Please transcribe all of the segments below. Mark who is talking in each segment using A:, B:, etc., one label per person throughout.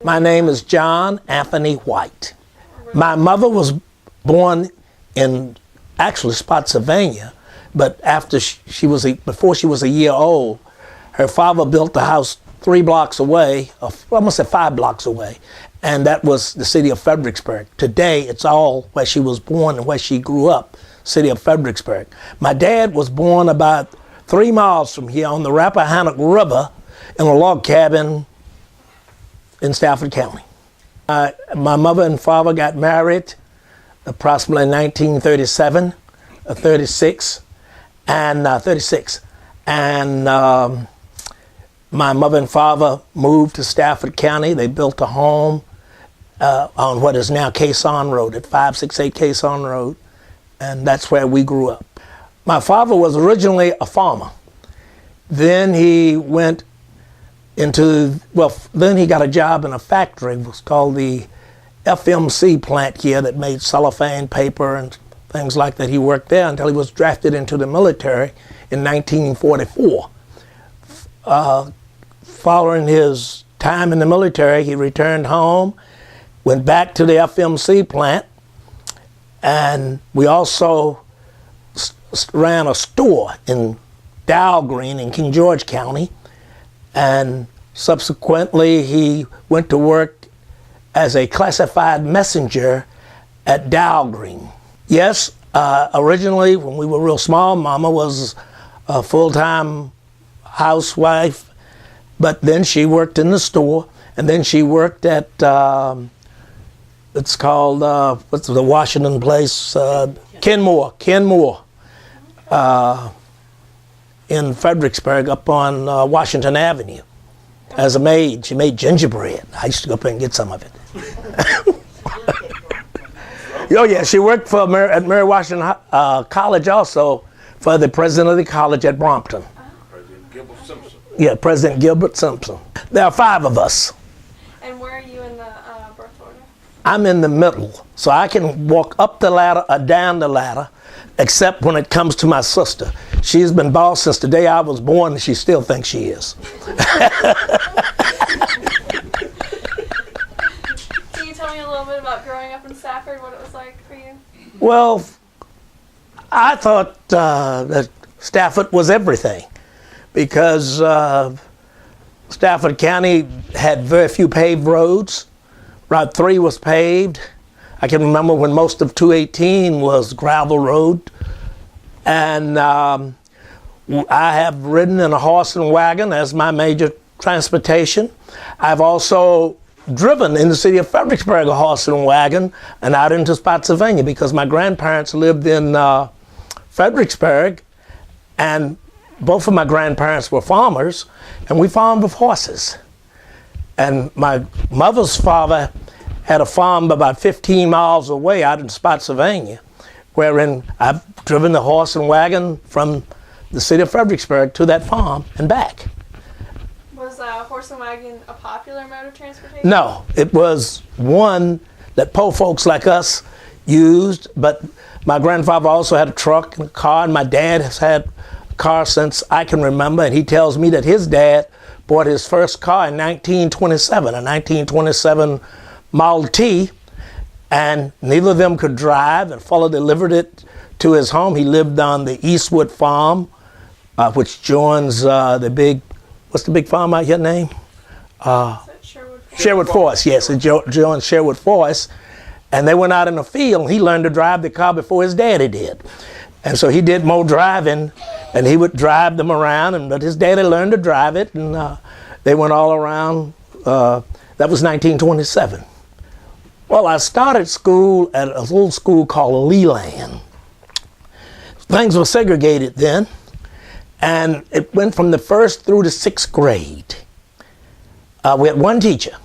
A: My name is John Anthony White. My mother was born in actually Spotsylvania, but before she was a year old, her father built a house 3 blocks away, almost 5 blocks away, and that was the city of Fredericksburg. Today, it's all where she was born and where she grew up, city of Fredericksburg. My dad was born about 3 miles from here on the Rappahannock River in a log cabin in Stafford County. My mother and father got married approximately in 1937, 36, and my mother and father moved to Stafford County. They built a home on what is now Caisson Road, at 568 Caisson Road, and that's where we grew up. My father was originally a farmer. Then he went then he got a job in a factory. It was called the FMC plant here that made cellophane paper and things like that. He worked there until he was drafted into the military in 1944. Following his time in the military, he returned home, went back to the FMC plant, and we also ran a store in Dow Green in King George County. And subsequently, he went to work as a classified messenger at Dow Green. Yes, originally, when we were real small, Mama was a full-time housewife, but then she worked in the store, and then she worked at, it's called, what's the Washington place? Kenmore. In Fredericksburg up on Washington Avenue as a maid. She made gingerbread. I used to go up there and get some of it. Oh yeah, she worked at Mary Washington College also for the president of the college at Brompton.
B: President Gilbert Simpson.
A: Yeah, President Gilbert Simpson. There are 5 of us.
C: And where are you in the birth order?
A: I'm in the middle, so I can walk up the ladder or down the ladder, except when it comes to my sister. She's been boss since the day I was born, and she still thinks she is.
C: Can you tell me a little bit about growing up in Stafford, what it was like for you?
A: Well, I thought that Stafford was everything, because Stafford County had very few paved roads. Route 3 was paved. I can remember when most of 218 was gravel road. And I have ridden in a horse and wagon as my major transportation. I've also driven in the city of Fredericksburg a horse and wagon and out into Spotsylvania, because my grandparents lived in Fredericksburg, and both of my grandparents were farmers, and we farmed with horses. And my mother's father had a farm about 15 miles away out in Spotsylvania, wherein I've driven the horse and wagon from the city of Fredericksburg to that farm and back.
C: Was horse and wagon a popular mode of transportation?
A: No, it was one that poor folks like us used, but my grandfather also had a truck and a car, and my dad has had a car since I can remember, and he tells me that his dad bought his first car in 1927, a 1927 Model T, and neither of them could drive, and Fuller delivered it to his home. He lived on the Eastwood Farm, which joins the big, what's the big farm out here name? Sherwood Forest, yes, it joins Sherwood Forest. And they went out in the field, and he learned to drive the car before his daddy did. And so he did more driving, and he would drive them around, but his daddy learned to drive it, and they went all around. That was 1927. Well, I started school at a little school called Leland. Things were segregated then, and it went from the 1st through the 6th grade. We had one teacher,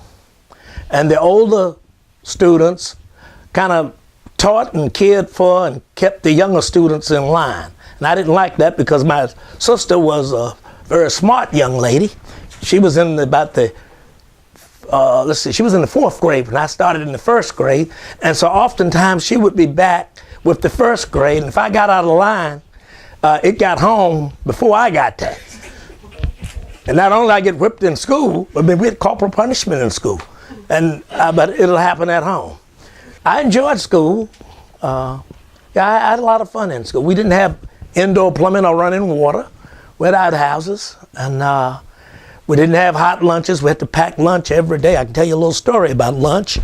A: and the older students kind of taught and cared for and kept the younger students in line. And I didn't like that, because my sister was a very smart young lady. She was in she was in the 4th grade when I started in the 1st grade. And so oftentimes she would be back with the 1st grade. And if I got out of line, it got home before I got there. And not only did I get whipped in school, but we had corporal punishment in school. But it'll happen at home. I enjoyed school. I had a lot of fun in school. We didn't have indoor plumbing or running water. We had outhouses, and we didn't have hot lunches. We had to pack lunch every day. I can tell you a little story about lunch.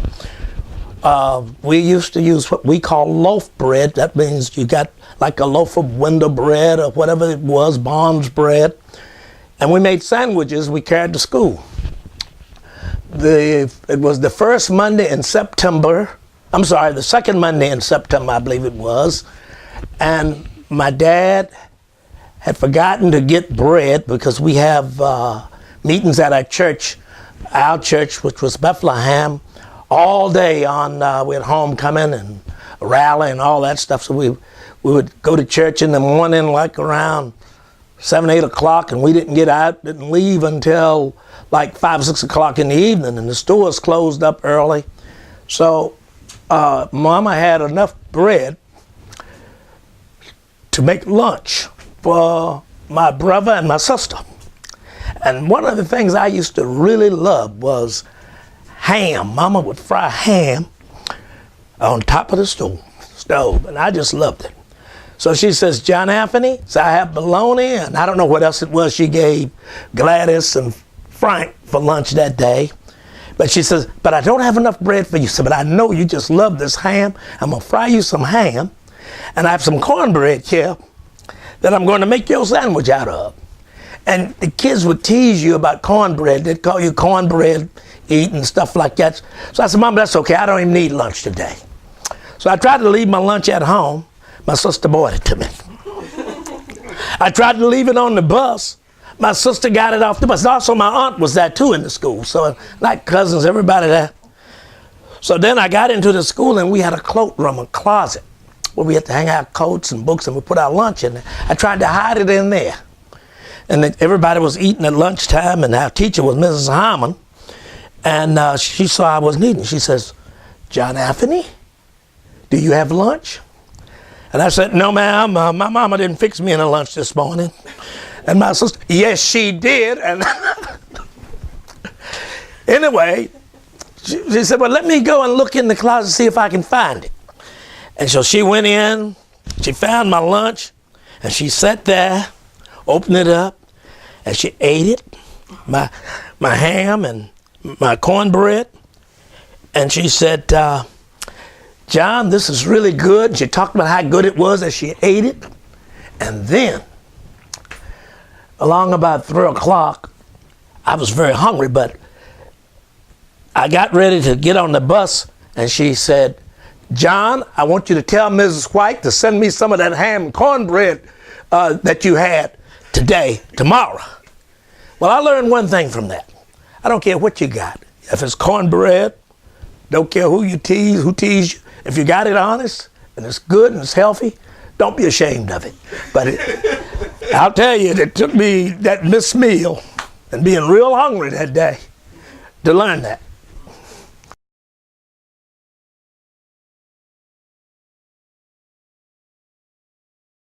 A: We used to use what we call loaf bread. That means you got like a loaf of window bread or whatever it was, Bond's bread. And we made sandwiches we carried to school. It was the first Monday in September. I'm sorry, the second Monday in September, I believe it was. And my dad had forgotten to get bread because we have meetings at our church, which was Bethlehem, all day on, we had homecoming and rally and all that stuff. So we would go to church in the morning, like around 7, 8 o'clock, and we didn't leave until like 5, 6 o'clock in the evening, and the stores closed up early. So Mama had enough bread to make lunch for my brother and my sister. And one of the things I used to really love was ham. Mama would fry ham on top of the stove, and I just loved it. So she says, John Anthony, so I have bologna, and I don't know what else it was she gave Gladys and Frank for lunch that day. But she says, but I don't have enough bread for you. So, but I know you just love this ham. I'm going to fry you some ham, and I have some cornbread here that I'm going to make your sandwich out of. And the kids would tease you about cornbread. They'd call you cornbread eating stuff like that. So I said, Mom, that's okay. I don't even need lunch today. So I tried to leave my lunch at home. My sister brought it to me. I tried to leave it on the bus. My sister got it off the bus. Also, my aunt was there too in the school. So like cousins, everybody there. So then I got into the school, and we had a cloakroom, a closet, where we had to hang out coats and books, and we put our lunch in there. I tried to hide it in there. And then everybody was eating at lunchtime, and our teacher was Mrs. Harmon. And she saw I wasn't eating. She says, John Anthony, do you have lunch? And I said, no, ma'am, my mama didn't fix me any lunch this morning. And my sister, yes, she did. And anyway, she said, well, let me go and look in the closet, see if I can find it. And so she went in, she found my lunch, and she sat there, opened it up, and she ate it, my ham and my cornbread. And she said, John, this is really good. She talked about how good it was as she ate it. And then, along about 3 o'clock, I was very hungry, but I got ready to get on the bus, and she said, John, I want you to tell Mrs. White to send me some of that ham and cornbread that you had tomorrow. Well, I learned one thing from that. I don't care what you got. If it's cornbread, don't care who teased you. If you got it honest, and it's good and it's healthy, don't be ashamed of it. But I'll tell you, it took me that missed meal and being real hungry that day to learn that.